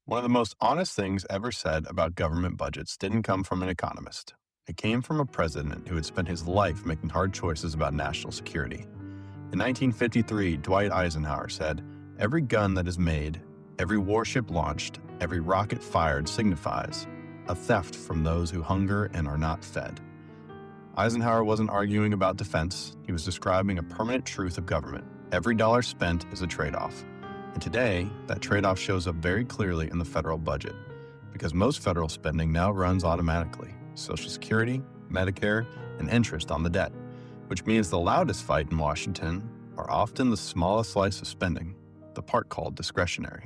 One of the most honest things ever said about government budgets didn't come from an economist. It came from a president who had spent his life making hard choices about national security. In 1953, Dwight Eisenhower said, "Every gun that is made, every warship launched, every rocket fired signifies a theft from those who hunger and are not fed." Eisenhower wasn't arguing about defense. He was describing a permanent truth of government. Every dollar spent is a trade-off. And today, that trade-off shows up very clearly in the federal budget, because most federal spending now runs automatically: Social Security, Medicare, and interest on the debt, which means the loudest fight in Washington are often the smallest slice of spending, the part called discretionary.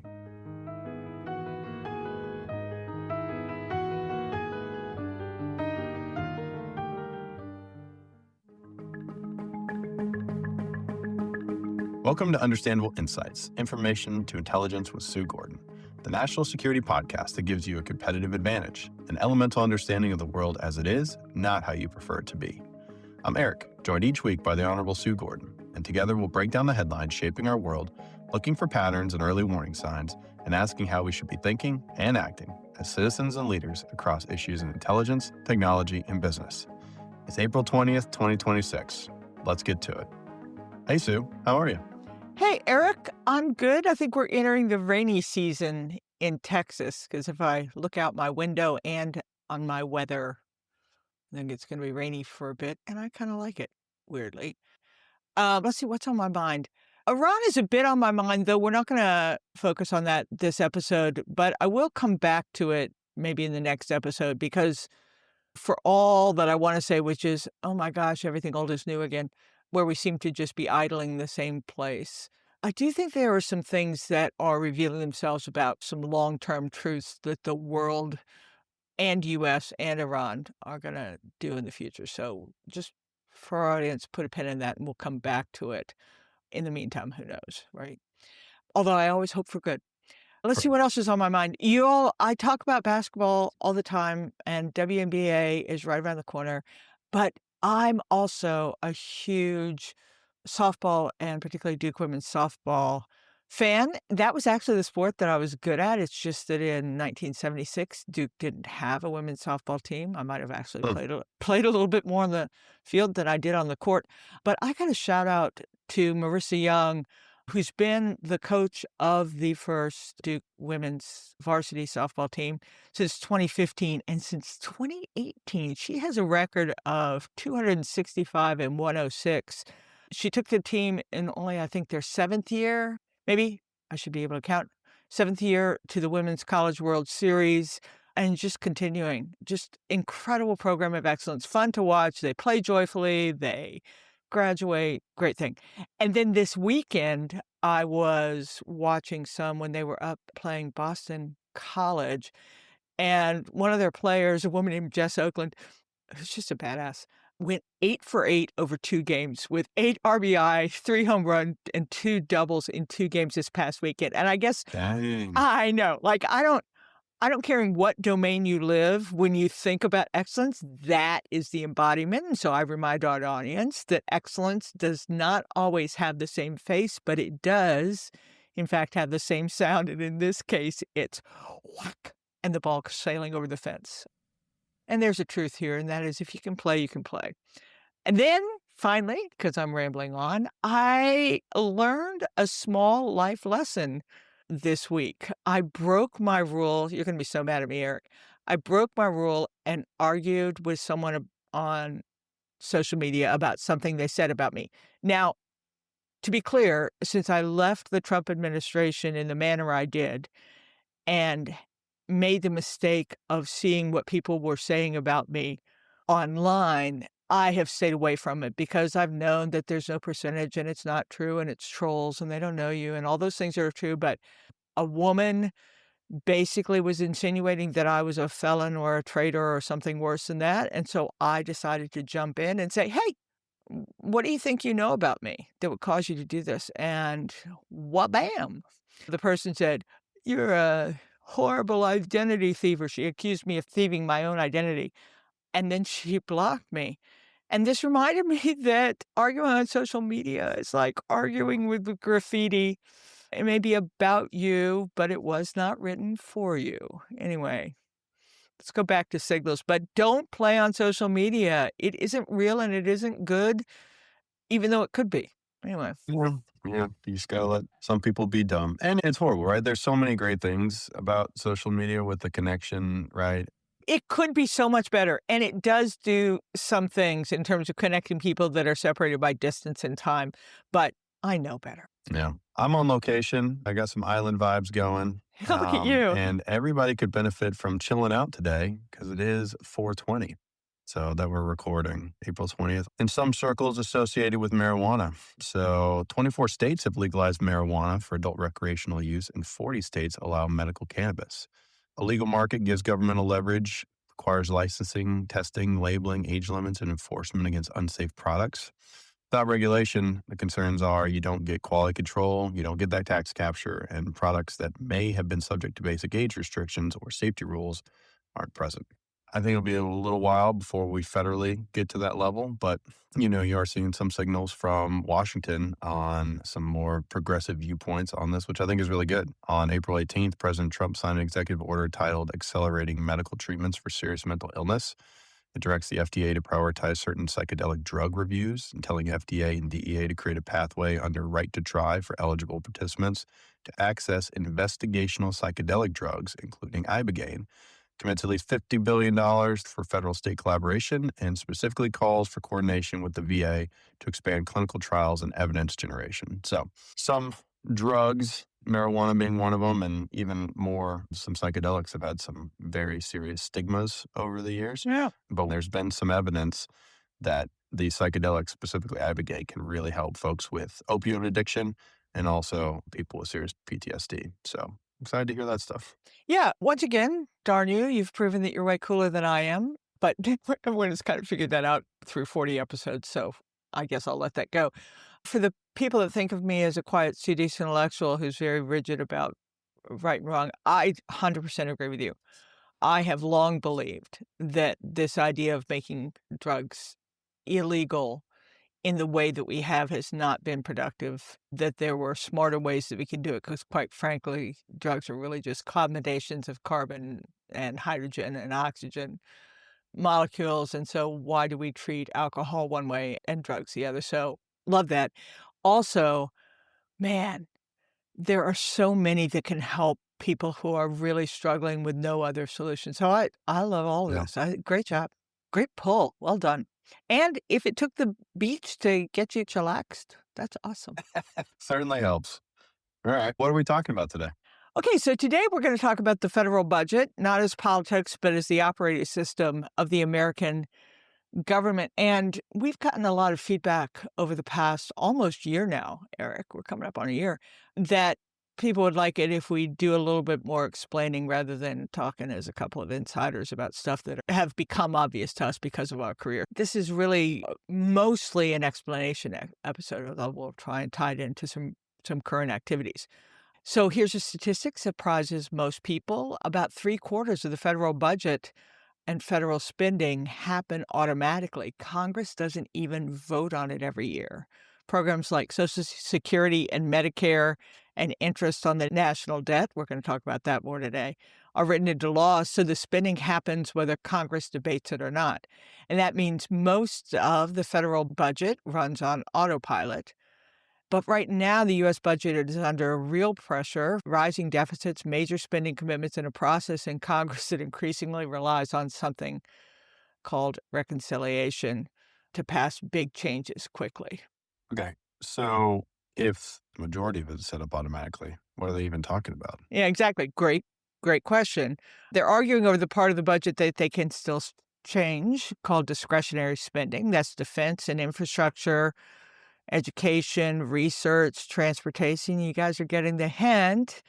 Welcome to Understandable Insights, Information to Intelligence with Sue Gordon, the national security podcast that gives you a competitive advantage, an elemental understanding of the world as it is, not how you prefer it to be. I'm Eric, joined each week by the Honorable Sue Gordon, and together we'll break down the headlines shaping our world, looking for patterns and early warning signs, and asking how we should be thinking and acting as citizens and leaders across issues in intelligence, technology, and business. It's April 20th, 2026. Let's get to it. Hey, Sue, how are you? Hey, Eric, I'm good. I think we're entering the rainy season in Texas because if I look out my window and on my weather, I think it's going to be rainy for a bit, and I kind of like it, weirdly. Let's see what's on my mind. Iran is a bit on my mind, though we're not going to focus on that this episode, but I will come back to it maybe in the next episode because for all that I want to say, which is, oh my gosh, everything old is new again, where we seem to just be idling the same place. I do think there are some things that are revealing themselves about some long-term truths that the world and U.S. and Iran are going to do in the future. So just for our audience, put a pin in that and we'll come back to it. In the meantime, who knows, right? Although I always hope for good. Let's see what else is on my mind. I talk about basketball all the time, and WNBA is right around the corner, but I'm also a huge softball and particularly Duke women's softball fan. That was actually the sport that I was good at. It's just that in 1976, Duke didn't have a women's softball team. I might have actually played a little bit more on the field than I did on the court. But I got to shout out to Marissa Young, who's been the coach of the first Duke women's varsity softball team since 2015. And since 2018, she has a record of 265 and 106. She took the team in only, I think, their seventh year, maybe, I should be able to count, seventh year to the Women's College World Series, and just continuing. Just incredible program of excellence, fun to watch. They play joyfully, they graduate, great thing. And then this weekend, I was watching some when they were up playing Boston College, and one of their players, a woman named Jess Oakland, who's just a badass, went 8 for 8 over 2 games with 8 RBI, 3 home runs, and 2 doubles in 2 games this past weekend. And I guess Dang. I know, like, I don't care in what domain you live, when you think about excellence, that is the embodiment. And so I remind our audience that excellence does not always have the same face, but it does, in fact, have the same sound. And in this case, it's whack, and the ball sailing over the fence. And there's a truth here, and that is if you can play, you can play. And then finally, because I'm rambling on, I learned a small life lesson this week. I broke my rule. You're going to be so mad at me, Eric. I broke my rule and argued with someone on social media about something they said about me. Now, to be clear, since I left the Trump administration in the manner I did and made the mistake of seeing what people were saying about me online, I have stayed away from it because I've known that there's no percentage and it's not true and it's trolls and they don't know you and all those things are true. But a woman basically was insinuating that I was a felon or a traitor or something worse than that. And so I decided to jump in and say, hey, what do you think you know about me that would cause you to do this? And wha-bam. The person said, you're a horrible identity thiever. She accused me of thieving my own identity. And then she blocked me. And this reminded me that arguing on social media is like arguing with the graffiti It may be about you, but it was not written for you. Anyway, let's go back to signals, but don't play on social media. It isn't real and it isn't good, even though it could be. Anyway. Yeah, yeah. You just gotta let some people be dumb, and it's horrible, right? There's so many great things about social media with the connection, right? It could be so much better, and it does do some things in terms of connecting people that are separated by distance and time, but I know better. Yeah. I'm on location. I got some island vibes going. Look at you. And everybody could benefit from chilling out today because it is 420. So that we're recording April 20th. In some circles associated with marijuana. So 24 states have legalized marijuana for adult recreational use, and 40 states allow medical cannabis. A legal market gives governmental leverage, requires licensing, testing, labeling, age limits, and enforcement against unsafe products. Without regulation, the concerns are you don't get quality control, you don't get that tax capture, and products that may have been subject to basic age restrictions or safety rules aren't present. I think it'll be a little while before we federally get to that level, but you are seeing some signals from Washington on some more progressive viewpoints on this, which I think is really good. On April 18th, President Trump signed an executive order titled Accelerating Medical Treatments for Serious Mental Illness. It directs the FDA to prioritize certain psychedelic drug reviews and telling FDA and DEA to create a pathway under right to try for eligible participants to access investigational psychedelic drugs, including Ibogaine, commits at least $50 billion for federal state collaboration, and specifically calls for coordination with the VA to expand clinical trials and evidence generation. So some drugs, marijuana being one of them, and even more, some psychedelics have had some very serious stigmas over the years. Yeah. But there's been some evidence that the psychedelics, specifically Ibogaine, can really help folks with opioid addiction and also people with serious PTSD. So excited to hear that stuff. Yeah. Once again, darn you, you've proven that you're way cooler than I am. But everyone has kind of figured that out through 40 episodes. So I guess I'll let that go. For the people that think of me as a quiet, studious intellectual who's very rigid about right and wrong, I 100% agree with you. I have long believed that this idea of making drugs illegal in the way that we have has not been productive, that there were smarter ways that we can do it, because quite frankly, drugs are really just combinations of carbon and hydrogen and oxygen molecules. And so why do we treat alcohol one way and drugs the other? So love that. Also, man, there are so many that can help people who are really struggling with no other solution. So I love all of Yeah. this. Great job. Great pull. Well done. And if it took the beach to get you chillaxed, that's awesome. Certainly helps. All right. What are we talking about today? Okay, so today we're going to talk about the federal budget, not as politics, but as the operating system of the American government. And we've gotten a lot of feedback over the past almost year now, Eric, we're coming up on a year, that people would like it if we do a little bit more explaining rather than talking as a couple of insiders about stuff that have become obvious to us because of our career. This is really mostly an explanation episode, although we'll try and tie it into some current activities. So here's a statistic that surprises most people. About 3/4 of the federal budget and federal spending happen automatically. Congress doesn't even vote on it every year. Programs like Social Security and Medicare and interest on the national debt, we're going to talk about that more today, are written into law, so the spending happens whether Congress debates it or not. And that means most of the federal budget runs on autopilot. But right now, the U.S. budget is under real pressure, rising deficits, major spending commitments, and a process in Congress that increasingly relies on something called reconciliation to pass big changes quickly. Okay. So if the majority of it is set up automatically, what are they even talking about? Yeah, exactly. Great question. They're arguing over the part of the budget that they can still change, called discretionary spending. That's defense and infrastructure, education, research, transportation. You guys are getting the hint.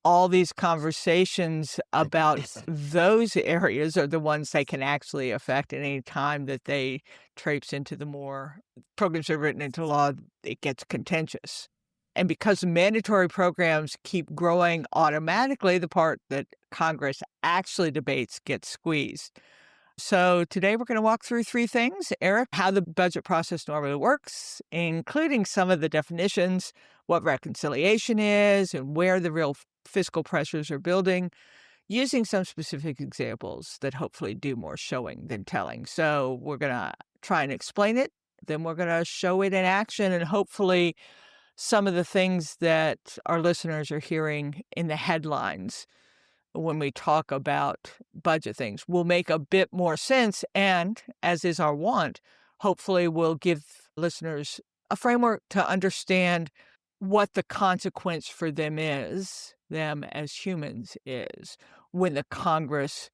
All these conversations about those areas are the ones they can actually affect at any time that they traipse into the more programs that are written into law, it gets contentious. And because mandatory programs keep growing automatically, the part that Congress actually debates gets squeezed. So today we're going to walk through 3 things, Eric, how the budget process normally works, including some of the definitions, what reconciliation is and where the real fiscal pressures are building, using some specific examples that hopefully do more showing than telling. So we're going to try and explain it, then we're going to show it in action, and hopefully some of the things that our listeners are hearing in the headlines when we talk about budget things will make a bit more sense. And as is our want, hopefully will give listeners a framework to understand what the consequence for them as humans is, when the Congress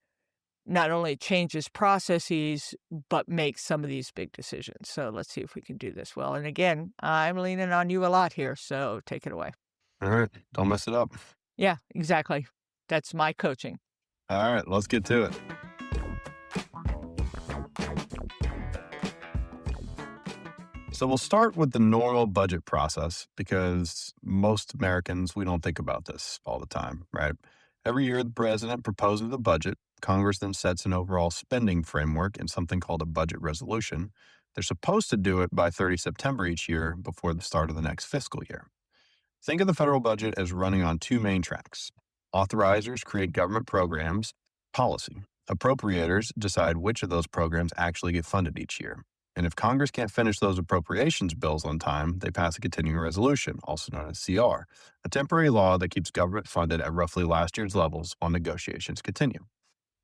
not only changes processes, but makes some of these big decisions. So let's see if we can do this well. And again, I'm leaning on you a lot here, so take it away. All right. Don't mess it up. Yeah, exactly. That's my coaching. All right. Let's get to it. So we'll start with the normal budget process because most Americans, we don't think about this all the time, right? Every year, the president proposes the budget. Congress then sets an overall spending framework in something called a budget resolution. They're supposed to do it by 30 September each year before the start of the next fiscal year. Think of the federal budget as running on two main tracks. Authorizers create government programs, policy. Appropriators decide which of those programs actually get funded each year. And if Congress can't finish those appropriations bills on time, they pass a continuing resolution, also known as CR, a temporary law that keeps government funded at roughly last year's levels while negotiations continue.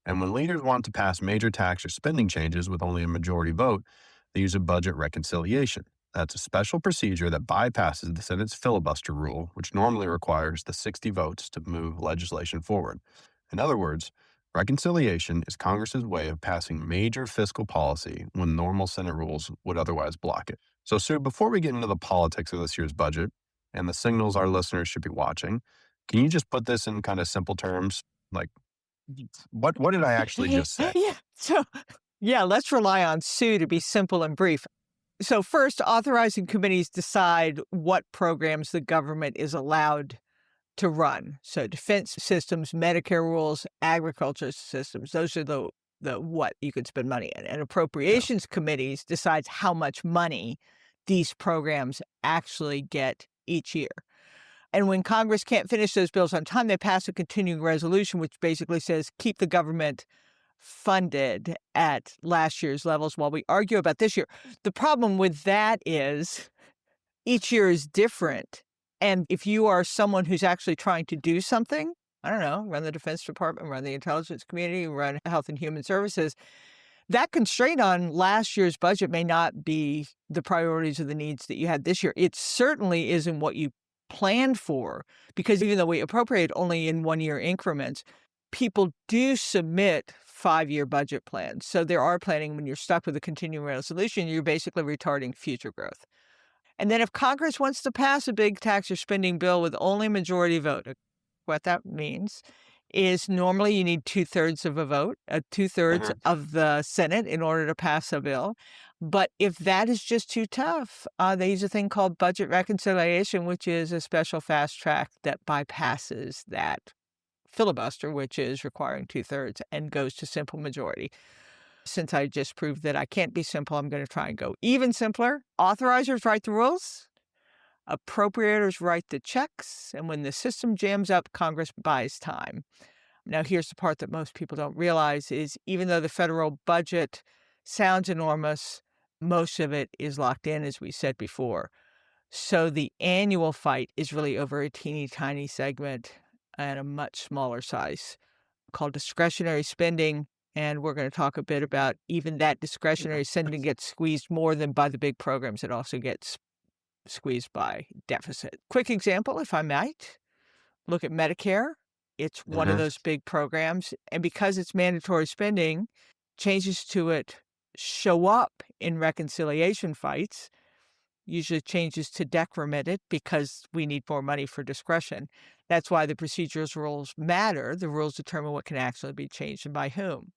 And when leaders want to pass major tax or spending changes with only a majority vote, they use a budget reconciliation. That's a special procedure that bypasses the Senate's filibuster rule, which normally requires the 60 votes to move legislation forward. In other words, reconciliation is Congress's way of passing major fiscal policy when normal Senate rules would otherwise block it. So, Sue, before we get into the politics of this year's budget and the signals our listeners should be watching, can you just put this in kind of simple terms? Like, what did I actually just say? Yeah. So, yeah, let's rely on Sue to be simple and brief. So first, authorizing committees decide what programs the government is allowed to run. So defense systems, Medicare rules, agriculture systems, those are the what you could spend money in. And appropriations committees decides how much money these programs actually get each year. And when Congress can't finish those bills on time, they pass a continuing resolution, which basically says keep the government funded at last year's levels while we argue about this year. The problem with that is each year is different. And if you are someone who's actually trying to do something, I don't know, run the Defense Department, run the intelligence community, run Health and Human Services, that constraint on last year's budget may not be the priorities or the needs that you had this year. It certainly isn't what you planned for, because even though we appropriate only in 1-year increments, people do submit 5-year budget plans. So there are planning. When you're stuck with a continuing resolution, you're basically retarding future growth. And then if Congress wants to pass a big tax or spending bill with only a majority vote, what that means is normally you need 2/3 of a vote, 2/3 of the Senate in order to pass a bill. But if that is just too tough, they use a thing called budget reconciliation, which is a special fast track that bypasses that filibuster, which is requiring 2/3, and goes to simple majority. Since I just proved that I can't be simple, I'm going to try and go even simpler. Authorizers write the rules. Appropriators write the checks. And when the system jams up, Congress buys time. Now, here's the part that most people don't realize is even though the federal budget sounds enormous, most of it is locked in, as we said before. So the annual fight is really over a teeny tiny segment at a much smaller size called discretionary spending. And we're going to talk a bit about even that discretionary spending gets squeezed more than by the big programs. It also gets squeezed by deficit. Quick example, if I might, look at Medicare. It's one of those big programs. And because it's mandatory spending, changes to it show up in reconciliation fights. Usually changes to decrement it because we need more money for discretion. That's why the procedural rules matter. The rules determine what can actually be changed and by whom.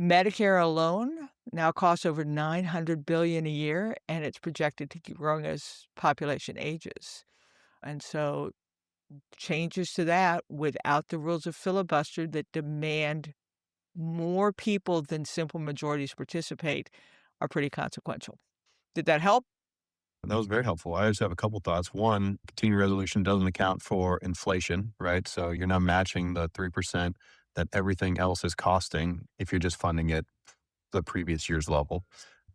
Medicare alone now costs over $900 billion a year, and it's projected to keep growing as population ages. And so changes to that without the rules of filibuster that demand more people than simple majorities participate are pretty consequential. Did that help? That was very helpful. I just have a couple thoughts. One, continuing resolution doesn't account for inflation, right? So you're not matching the 3% that everything else is costing if you're just funding it the previous year's level.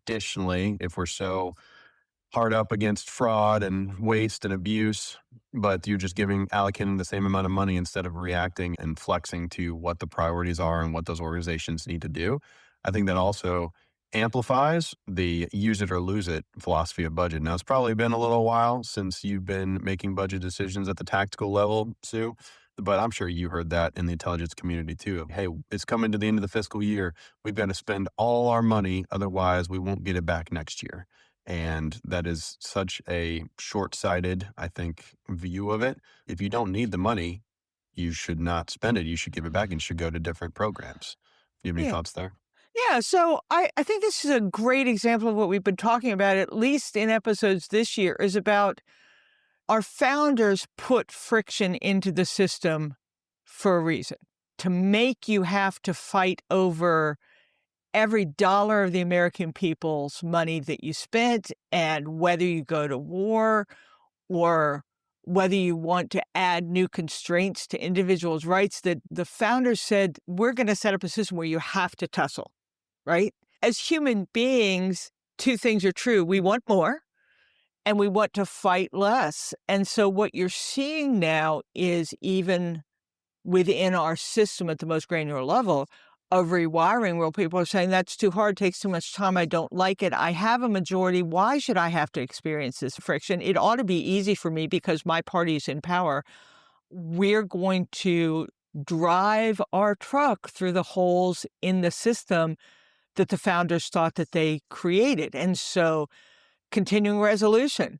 Additionally, if we're so hard up against fraud and waste and abuse, but you're just allocating the same amount of money instead of reacting and flexing to what the priorities are and what those organizations need to do. I think that also amplifies the use it or lose it philosophy of budget. Now, it's probably been a little while since you've been making budget decisions at the tactical level, Sue, but I'm sure you heard that in the intelligence community too. Hey, it's coming to the end of the fiscal year. We've got to spend all our money, otherwise we won't get it back next year. And that is such a short-sighted, I think, view of it. If you don't need the money, you should not spend it. You should give it back and should go to different programs. You have any Yeah. thoughts there? Yeah, so I think this is a great example of what we've been talking about, at least in episodes this year, is about our founders put friction into the system for a reason, to make you have to fight over every dollar of the American people's money that you spent and whether you go to war or whether you want to add new constraints to individuals' rights. That the founders said, we're going to set up a system where you have to tussle, right? As human beings, two things are true. We want more and we want to fight less. And so what you're seeing now is, even within our system at the most granular level of rewiring, where people are saying that's too hard, takes too much time, I don't like it, I have a majority, why should I have to experience this friction? It ought to be easy for me because my party's in power. We're going to drive our truck through the holes in the system that the founders thought that they created. And so continuing resolution.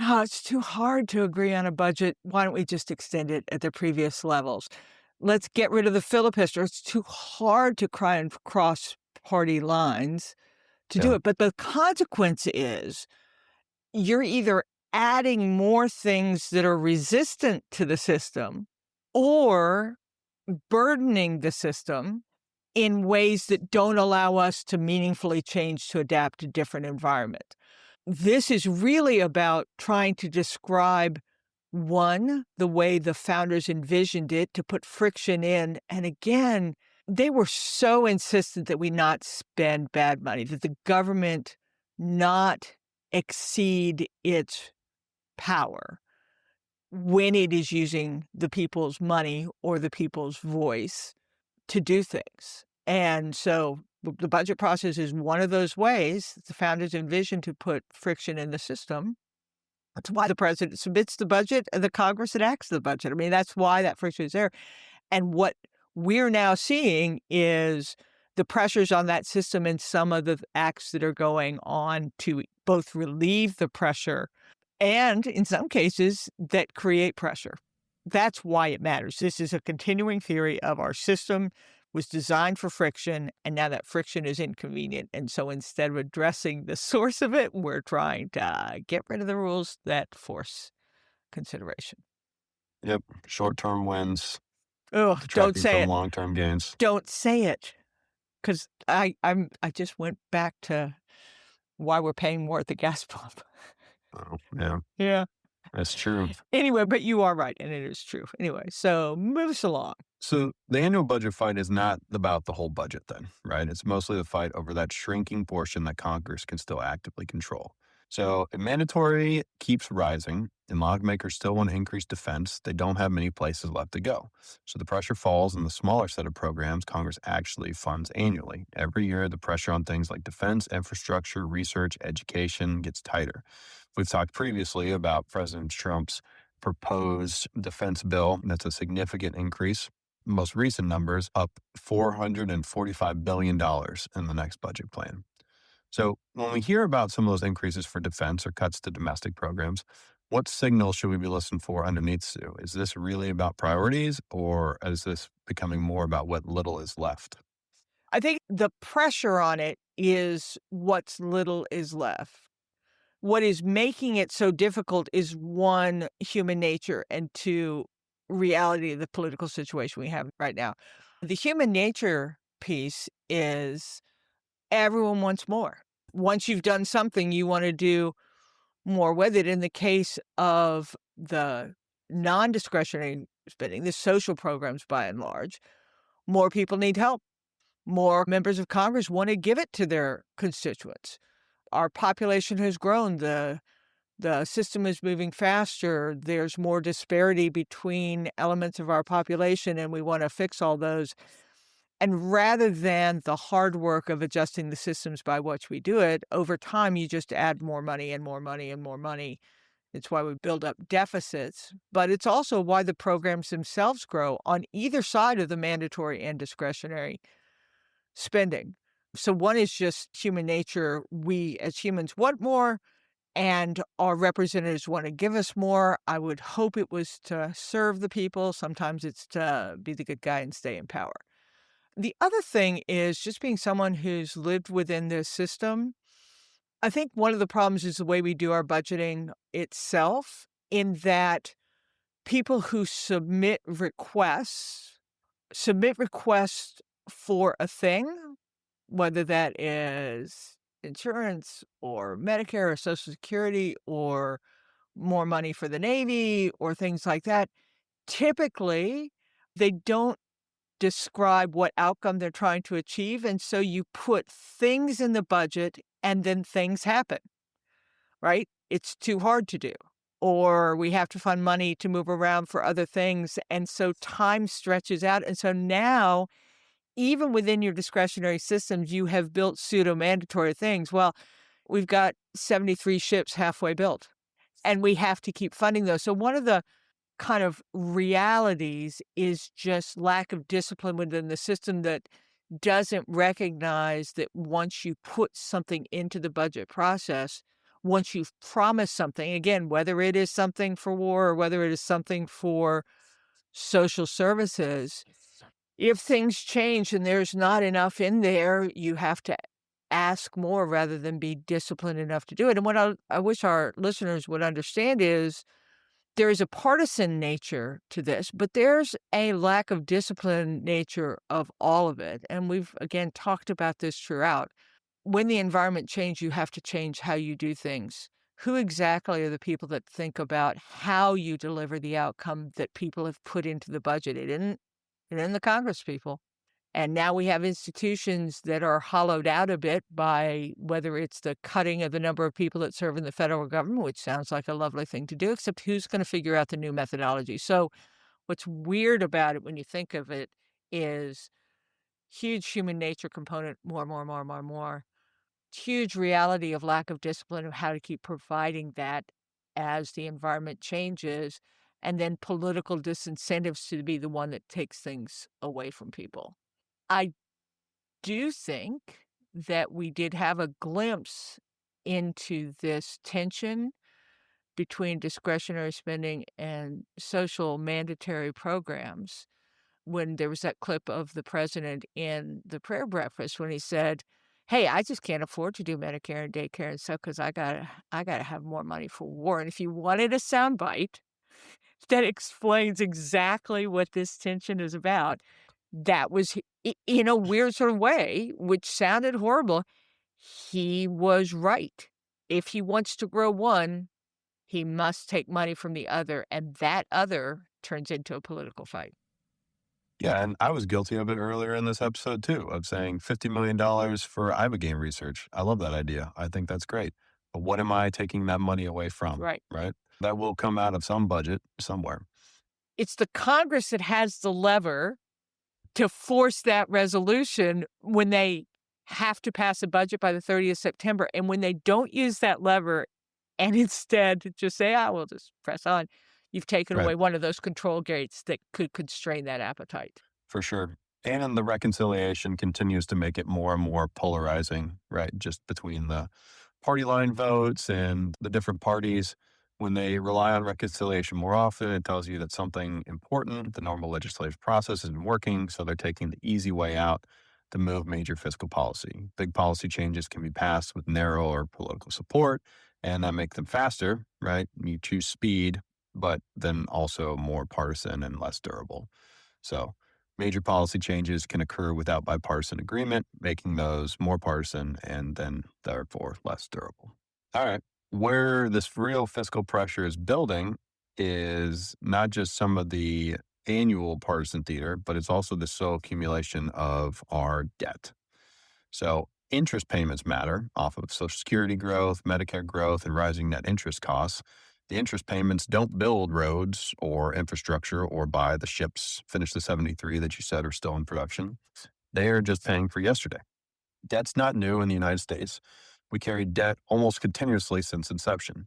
Oh, it's too hard to agree on a budget. Why don't we just extend it at the previous levels? Let's get rid of the filibuster. It's too hard to cry and cross party lines to do Yeah. it. But the consequence is you're either adding more things that are resistant to the system or burdening the system in ways that don't allow us to meaningfully change to adapt to different environment. This is really about trying to describe, one, the way the founders envisioned it, to put friction in. And again, they were so insistent that we not spend bad money, that the government not exceed its power when it is using the people's money or the people's voice to do things. And so the budget process is one of those ways that the founders envisioned to put friction in the system. That's why the president submits the budget and the Congress enacts the budget. I mean, that's why that friction is there. And what we're now seeing is the pressures on that system and some of the acts that are going on to both relieve the pressure and, in some cases, that create pressure. That's why it matters. This is a continuing theory of our system was designed for friction, and now that friction is inconvenient. And so instead of addressing the source of it, we're trying to get rid of the rules that force consideration. Yep. Short-term wins Oh, don't detracting say from it. long-term gains. Don't say it. Because I just went back to why we're paying more at the gas pump. Oh, yeah, Yeah. that's true. Anyway, but you are right, and it is true. Anyway, so move us along. So the annual budget fight is not about the whole budget then, right? It's mostly the fight over that shrinking portion that Congress can still actively control. So if mandatory keeps rising and lawmakers still want to increase defense, they don't have many places left to go. So the pressure falls on the smaller set of programs Congress actually funds annually. Every year, the pressure on things like defense, infrastructure, research, education gets tighter. We've talked previously about President Trump's proposed defense bill. That's a significant increase. Most recent numbers up $445 billion in the next budget plan. So when we hear about some of those increases for defense or cuts to domestic programs, what signals should we be listening for underneath, Sue? Is this really about priorities, or is this becoming more about what little is left? I think the pressure on it is what's little is left. What is making it so difficult is, one, human nature, and two, reality of the political situation we have right now. The human nature piece is everyone wants more. Once you've done something, you want to do more with it. In the case of the non-discretionary spending, the social programs by and large, more people need help. More members of Congress want to give it to their constituents. Our population has grown. The system is moving faster. There's more disparity between elements of our population, and we want to fix all those. And rather than the hard work of adjusting the systems by which we do it, over time, you just add more money and more money and more money. It's why we build up deficits, but it's also why the programs themselves grow on either side of the mandatory and discretionary spending. So one is just human nature. We as humans want more, and our representatives want to give us more. I would hope it was to serve the people. Sometimes it's to be the good guy and stay in power. The other thing is just being someone who's lived within this system. I think one of the problems is the way we do our budgeting itself, in that people who submit requests for a thing, whether that is insurance or Medicare or Social Security or more money for the Navy or things like that. Typically, they don't describe what outcome they're trying to achieve, and so you put things in the budget and then things happen, right? It's too hard to do. Or we have to find money to move around for other things, and so time stretches out, and so now, even within your discretionary systems, you have built pseudo-mandatory things. Well, we've got 73 ships halfway built, and we have to keep funding those. So one of the kind of realities is just lack of discipline within the system that doesn't recognize that once you put something into the budget process, once you've promised something, again, whether it is something for war or whether it is something for social services, if things change and there's not enough in there, you have to ask more rather than be disciplined enough to do it. And what I wish our listeners would understand is there is a partisan nature to this, but there's a lack of discipline nature of all of it. And we've, again, talked about this throughout. When the environment changes, you have to change how you do things. Who exactly are the people that think about how you deliver the outcome that people have put into the budget? It isn't the Congress people. And now we have institutions that are hollowed out a bit by whether it's the cutting of the number of people that serve in the federal government, which sounds like a lovely thing to do, except who's going to figure out the new methodology? So what's weird about it when you think of it is huge human nature component, more. Huge reality of lack of discipline of how to keep providing that as the environment changes, and then political disincentives to be the one that takes things away from people. I do think that we did have a glimpse into this tension between discretionary spending and social mandatory programs when there was that clip of the president in the prayer breakfast when he said, "Hey, I just can't afford to do Medicare and daycare and stuff because I gotta have more money for war." And if you wanted a soundbite that explains exactly what this tension is about, that was in a weird sort of way, which sounded horrible. He was right. If he wants to grow one, he must take money from the other, and that other turns into a political fight. Yeah, and I was guilty of it earlier in this episode too, of saying $50 million for Ibogaine research. I love that idea. I think that's great. But what am I taking that money away from, Right. right? That will come out of some budget somewhere. It's the Congress that has the lever to force that resolution when they have to pass a budget by the 30th September. And when they don't use that lever and instead just say, we'll just press on, you've taken Right. away one of those control gates that could constrain that appetite. For sure. And the reconciliation continues to make it more and more polarizing, right? Just between the party line votes and the different parties. When they rely on reconciliation more often, it tells you that something important, the normal legislative process, isn't working. So they're taking the easy way out to move major fiscal policy. Big policy changes can be passed with narrow or political support, and that make them faster, right? You choose speed, but then also more partisan and less durable. So major policy changes can occur without bipartisan agreement, making those more partisan and then therefore less durable. All right. Where this real fiscal pressure is building is not just some of the annual partisan theater, but it's also the slow accumulation of our debt. So interest payments matter off of Social Security growth, Medicare growth, and rising net interest costs. The interest payments don't build roads or infrastructure or buy the ships, finish the 73 that you said are still in production. They are just paying for yesterday. Debt's not new in the United States. We carried debt almost continuously since inception.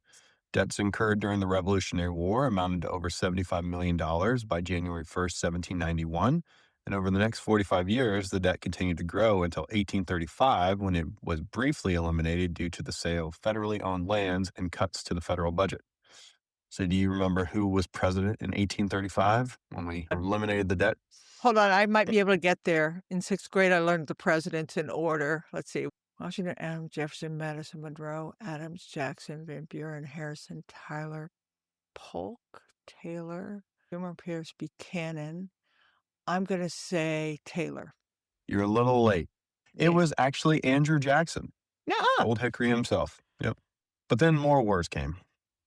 Debts incurred during the Revolutionary War amounted to over $75 million by January 1st, 1791. And over the next 45 years, the debt continued to grow until 1835, when it was briefly eliminated due to the sale of federally owned lands and cuts to the federal budget. So, do you remember who was president in 1835 when we eliminated the debt? Hold on, I might be able to get there. In 6th grade, I learned the presidents in order. Let's see. Washington, Adams, Jefferson, Madison, Monroe, Adams, Jackson, Van Buren, Harrison, Tyler, Polk, Taylor, Schumer, Pierce, Buchanan. I'm going to say Taylor. You're a little late. It Yeah. was actually Andrew Jackson, Nuh-uh. Old Hickory himself. Yep. But then more wars came,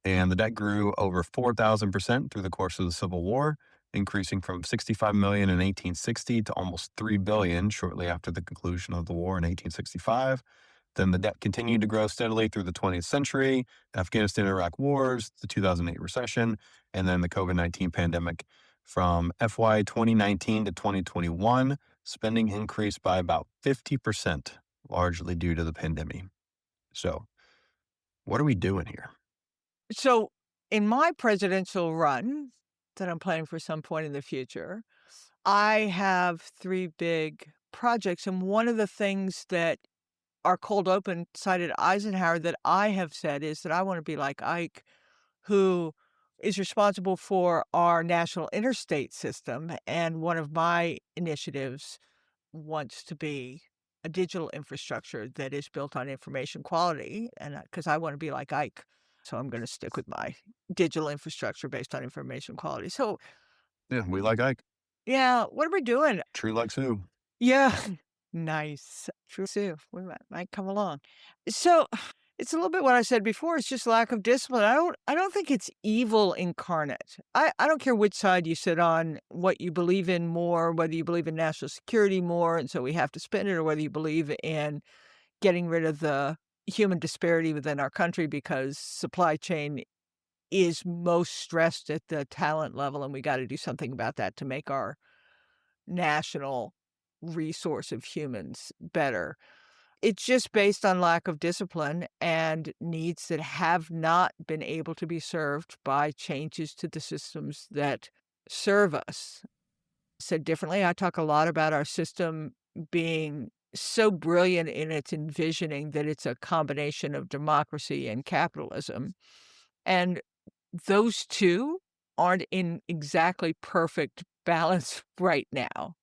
and the debt grew over 4,000% through the course of the Civil War, increasing from 65 million in 1860 to almost 3 billion shortly after the conclusion of the war in 1865. Then the debt continued to grow steadily through the 20th century, Afghanistan and Iraq wars, the 2008 recession, and then the COVID-19 pandemic. From FY 2019 to 2021, spending increased by about 50%, largely due to the pandemic. So, what are we doing here? So, in my presidential run that I'm planning for some point in the future, I have 3 big projects, and one of the things that our cold open cited Eisenhower that I have said is that I want to be like Ike, who is responsible for our national interstate system, and one of my initiatives wants to be a digital infrastructure that is built on information quality, and because I wanna be like Ike, so I'm gonna stick with my digital infrastructure based on information quality. So, Yeah, we like Ike. yeah, what are we doing? True like Sue. Yeah. Nice. True Sue. We might come along. So, it's a little bit what I said before, it's just lack of discipline. I don't think it's evil incarnate. I don't care which side you sit on, what you believe in more, whether you believe in national security more, and so we have to spend it, or whether you believe in getting rid of the human disparity within our country because supply chain is most stressed at the talent level, and we gotta do something about that to make our national resource of humans better. It's just based on lack of discipline and needs that have not been able to be served by changes to the systems that serve us. Said differently, I talk a lot about our system being so brilliant in its envisioning that it's a combination of democracy and capitalism. And those two aren't in exactly perfect balance right now,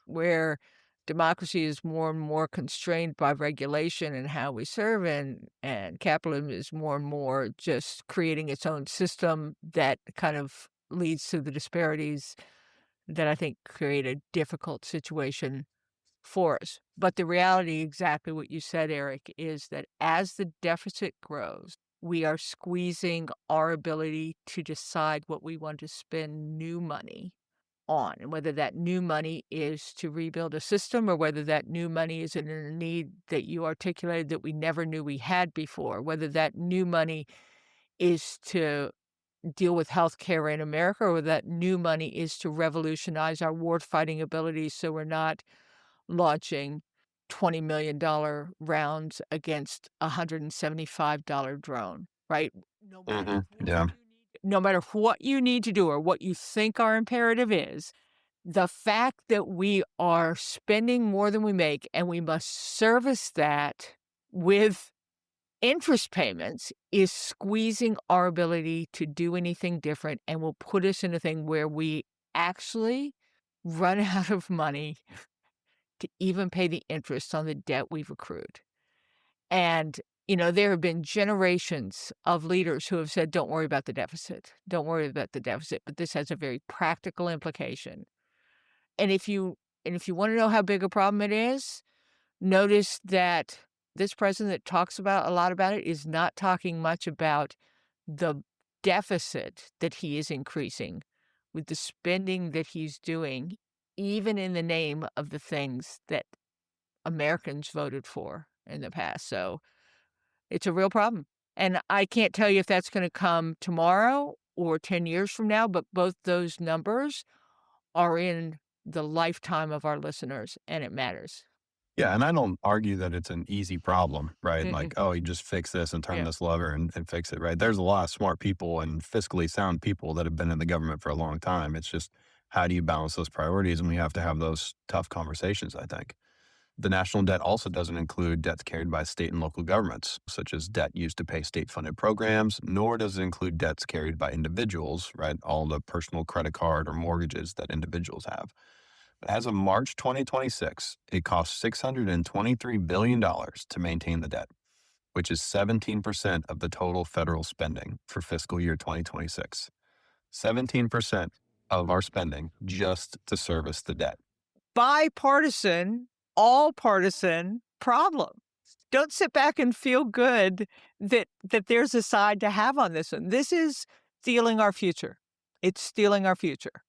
where democracy is more and more constrained by regulation and how we serve, and capitalism is more and more just creating its own system that kind of leads to the disparities that I think create a difficult situation for us. But the reality, exactly what you said, Eric, is that as the deficit grows, we are squeezing our ability to decide what we want to spend new money on, and whether that new money is to rebuild a system or whether that new money is in a need that you articulated that we never knew we had before, whether that new money is to deal with healthcare in America or whether that new money is to revolutionize our war-fighting abilities so we're not launching $20 million rounds against a $175 drone, right? No matter Yeah. no matter what you need to do or what you think our imperative is, the fact that we are spending more than we make and we must service that with interest payments is squeezing our ability to do anything different and will put us in a thing where we actually run out of money to even pay the interest on the debt we've accrued. And, there have been generations of leaders who have said, don't worry about the deficit. Don't worry about the deficit. But this has a very practical implication. And if you want to know how big a problem it is, notice that This president that talks about a lot about it is not talking much about the deficit that he is increasing with the spending that he's doing, even in the name of the things that Americans voted for in the past. So it's a real problem. And I can't tell you if that's going to come tomorrow or 10 years from now, but both those numbers are in the lifetime of our listeners, and it matters. Yeah, and I don't argue that it's an easy problem, right? Like, Mm-mm. oh, you just fix this and turn Yeah. this lever and fix it, right? There's a lot of smart people and fiscally sound people that have been in the government for a long time. It's just how do you balance those priorities? And we have to have those tough conversations, I think. The national debt also doesn't include debts carried by state and local governments, such as debt used to pay state funded programs, nor does it include debts carried by individuals, right? All the personal credit card or mortgages that individuals have. But as of March 2026, it costs $623 billion to maintain the debt, which is 17% of the total federal spending for fiscal year 2026. 17% of our spending just to service the debt. Bipartisan, all partisan problem. Don't sit back and feel good that there's a side to have on this one. This is stealing our future. It's stealing our future.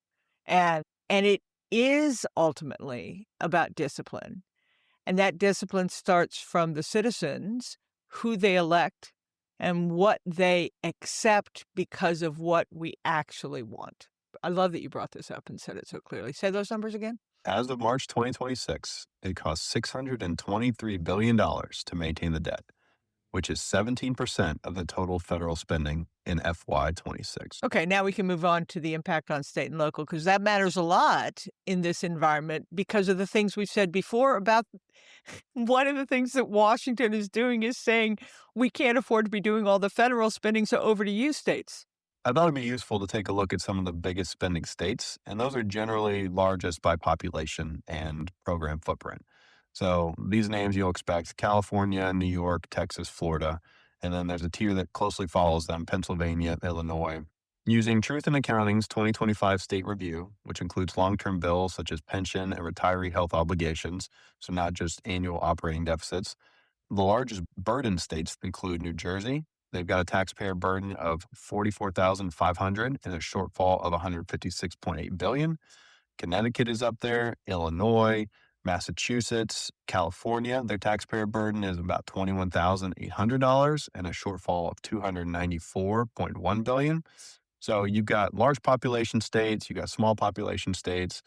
And it is ultimately about discipline. And that discipline starts from the citizens, who they elect, and what they accept because of what we actually want. I love that you brought this up and said it so clearly. Say those numbers again. As of March 2026, it costs $623 billion to maintain the debt, which is 17% of the total federal spending in FY26. Okay, now we can move on to the impact on state and local, because that matters a lot in this environment because of the things we've said before about one of the things that Washington is doing is saying we can't afford to be doing all the federal spending, so over to you, states. I thought it'd be useful to take a look at some of the biggest spending states, and those are generally largest by population and program footprint. So these names you'll expect: California, New York, Texas, Florida, and then there's a tier that closely follows them: Pennsylvania, Illinois. Using Truth in Accounting's 2025 state review, which includes long-term bills such as pension and retiree health obligations, so not just annual operating deficits, the largest burden states include New Jersey. They've got a taxpayer burden of 44,500 and a shortfall of 156.8 billion. Connecticut is up there, Illinois, Massachusetts, California. Their taxpayer burden is about $21,800 and a shortfall of 294.1 billion. So you've got large population states, you've got small population states,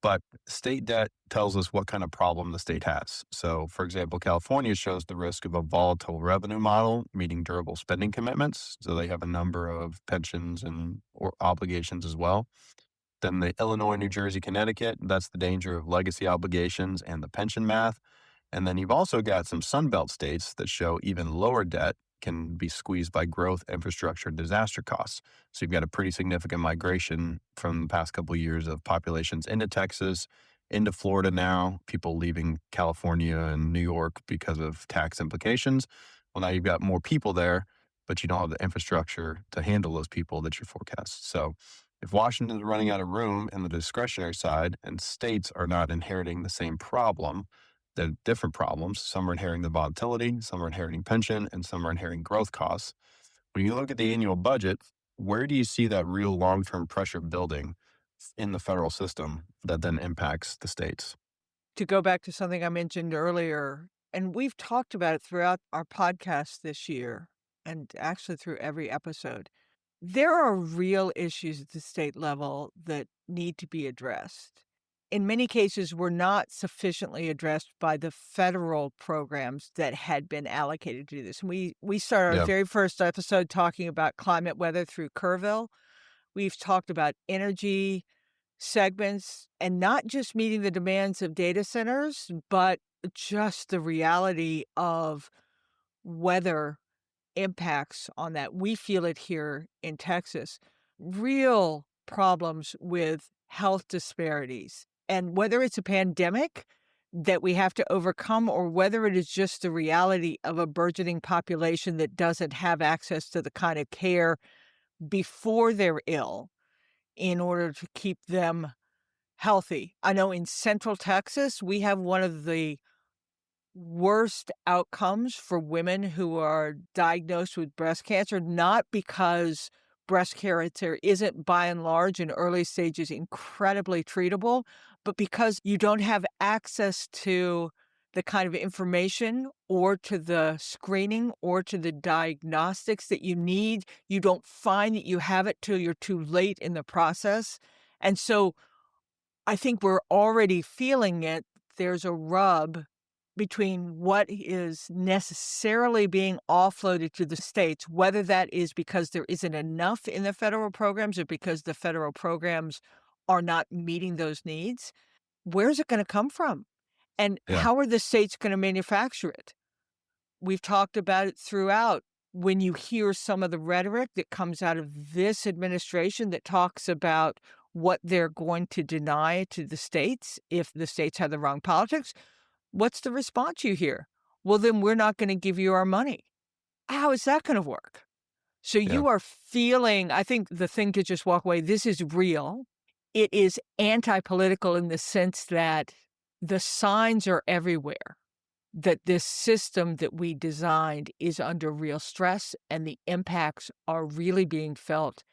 but state debt tells us what kind of problem the state has. So, for example, California shows the risk of a volatile revenue model meeting durable spending commitments. So they have a number of pensions and or obligations as well. Then the Illinois, New Jersey, Connecticut, that's the danger of legacy obligations and the pension math. And then you've also got some Sunbelt states that show even lower debt can be squeezed by growth, infrastructure, and disaster costs. So you've got a pretty significant migration from the past couple of years of populations into Texas, into Florida now, people leaving California and New York because of tax implications. Well, now you've got more people there, but you don't have the infrastructure to handle those people that you forecast. So if Washington's running out of room in the discretionary side and states are not inheriting the same problem, they're different problems. Some are inheriting the volatility, some are inheriting pension, and some are inheriting growth costs. When you look at the annual budget, where do you see that real long-term pressure building in the federal system that then impacts the states? To go back to something I mentioned earlier, and we've talked about it throughout our podcast this year, and actually through every episode, there are real issues at the state level that need to be addressed. In many cases, were not sufficiently addressed by the federal programs that had been allocated to do this. And we started our Yeah. very first episode talking about climate weather through Kerrville. We've talked about energy segments and not just meeting the demands of data centers, but just the reality of weather impacts on that. We feel it here in Texas. Real problems with health disparities. And whether it's a pandemic that we have to overcome or whether it is just the reality of a burgeoning population that doesn't have access to the kind of care before they're ill in order to keep them healthy. I know in Central Texas, we have one of the worst outcomes for women who are diagnosed with breast cancer, not because breast cancer isn't by and large in early stages incredibly treatable, but because you don't have access to the kind of information or to the screening or to the diagnostics that you need. You don't find that you have it till you're too late in the process. And so I think we're already feeling it. There's a rub between what is necessarily being offloaded to the states, whether that is because there isn't enough in the federal programs or because the federal programs are not meeting those needs. Where's it going to come from? And Yeah. how are the states going to manufacture it? We've talked about it throughout. When you hear some of the rhetoric that comes out of this administration that talks about what they're going to deny to the states if the states have the wrong politics, what's the response you hear? Well, then we're not going to give you our money. How is that going to work? So Yeah. you are feeling, I think the thing to just walk away, this is real. It is anti-political in the sense that the signs are everywhere that this system that we designed is under real stress and the impacts are really being felt.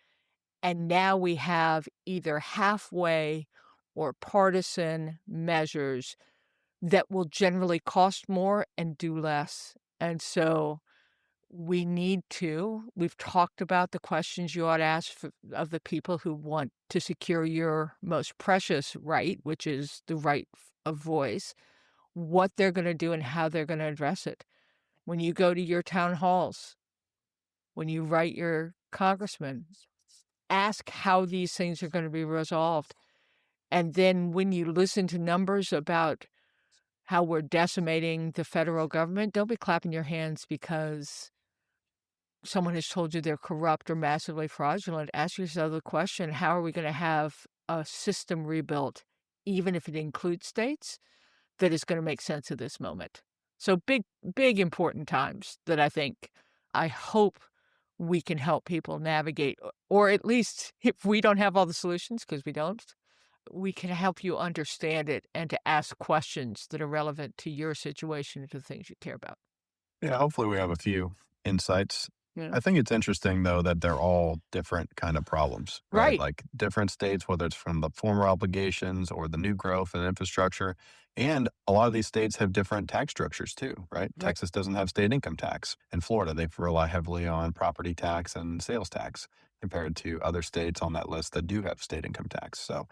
And now we have either halfway or partisan measures that will generally cost more and do less. And so we've talked about the questions you ought to ask of the people who want to secure your most precious right, which is the right of voice, what they're going to do and how they're going to address it. When you go to your town halls, when you write your congressman, ask how these things are going to be resolved. And then when you listen to numbers about how we're decimating the federal government, don't be clapping your hands because someone has told you they're corrupt or massively fraudulent. Ask yourself the question, how are we going to have a system rebuilt, even if it includes states, that is going to make sense of this moment? So big, important times that I hope we can help people navigate, or at least if we don't have all the solutions, because we don't, we can help you understand it and to ask questions that are relevant to your situation and to the things you care about. Yeah, hopefully we have a few insights. Yeah. I think it's interesting though that they're all different kind of problems, right? Right. Like different states, whether it's from the former obligations or the new growth and infrastructure. And a lot of these states have different tax structures too, right? Right. Texas doesn't have state income tax. In Florida, they rely heavily on property tax and sales tax compared to other states on that list that do have state income tax. So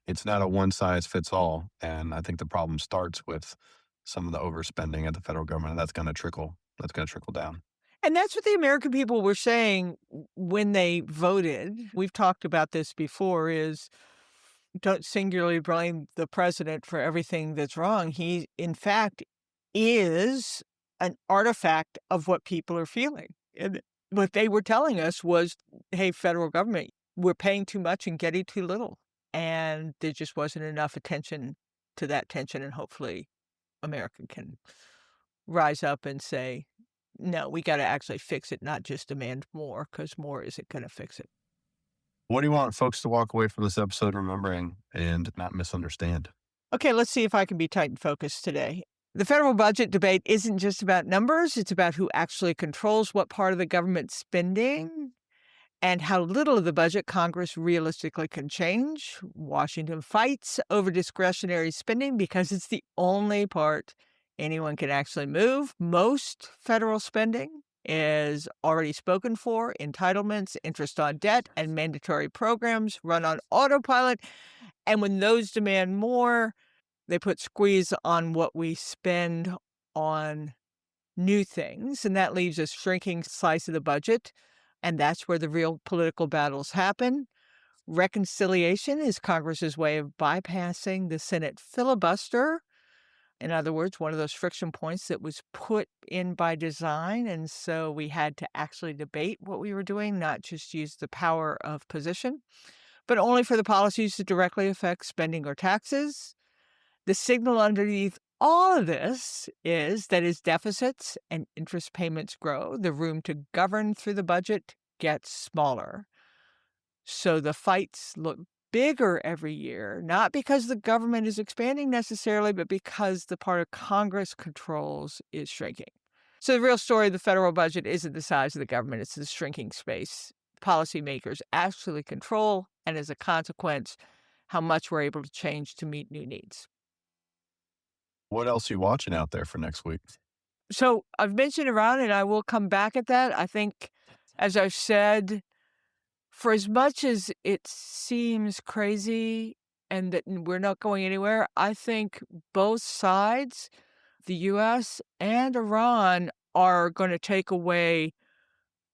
it's not a one size fits all. And I think the problem starts with some of the overspending at the federal government, and that's going to trickle down. And that's what the American people were saying when they voted. We've talked about this before, is don't singularly blame the president for everything that's wrong. He, in fact, is an artifact of what people are feeling. And what they were telling us was, hey, federal government, we're paying too much and getting too little. And there just wasn't enough attention to that tension. And hopefully America can rise up and say, no, we got to actually fix it, not just demand more, because more isn't going to fix it. What do you want folks to walk away from this episode remembering and not misunderstand? Okay, let's see if I can be tight and focused today. The federal budget debate isn't just about numbers. It's about who actually controls what part of the government spending and how little of the budget Congress realistically can change. Washington fights over discretionary spending because it's the only part anyone can actually move. Most federal spending is already spoken for. Entitlements, interest on debt, and mandatory programs run on autopilot. And when those demand more, they put squeeze on what we spend on new things, and that leaves a shrinking slice of the budget, and that's where the real political battles happen. Reconciliation is Congress's way of bypassing the Senate filibuster. In other words, one of those friction points that was put in by design, and so we had to actually debate what we were doing, not just use the power of position, but only for the policies that directly affect spending or taxes. The signal underneath all of this is that as deficits and interest payments grow, the room to govern through the budget gets smaller. So the fights look bigger every year, not because the government is expanding necessarily, but because the part of Congress controls is shrinking. So the real story of the federal budget isn't the size of the government, it's the shrinking space policymakers actually control, and as a consequence, how much we're able to change to meet new needs. What else are you watching out there for next week? So I've mentioned Iran, and I will come back at that. I think, as I've said, for as much as it seems crazy and that we're not going anywhere, I think both sides, the US and Iran, are going to take away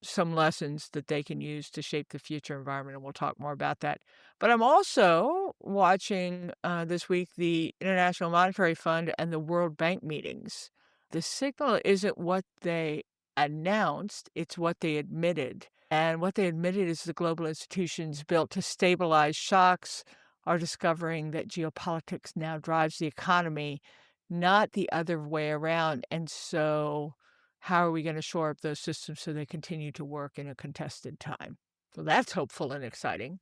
some lessons that they can use to shape the future environment, and we'll talk more about that. But I'm also watching this week the International Monetary Fund and the World Bank meetings. The signal isn't what they announced, it's what they admitted. And what they admitted is the global institutions built to stabilize shocks are discovering that geopolitics now drives the economy, not the other way around. And so how are we going to shore up those systems so they continue to work in a contested time? So that's hopeful and exciting.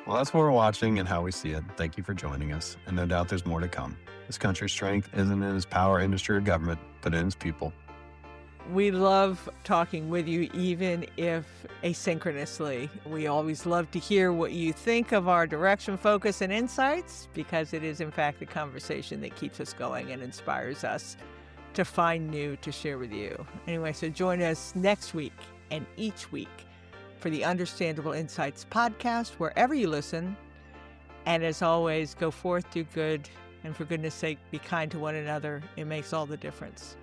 Well, that's what we're watching and how we see it. Thank you for joining us, and no doubt there's more to come. This country's strength isn't in its power, industry, or government, but in its people. We love talking with you, even if asynchronously. We always love to hear what you think of our direction, focus, and insights, because it is, in fact, the conversation that keeps us going and inspires us to find new to share with you. Anyway, so join us next week and each week for the Understandable Insights podcast, wherever you listen. And as always, go forth, do good, and for goodness sake, be kind to one another. It makes all the difference.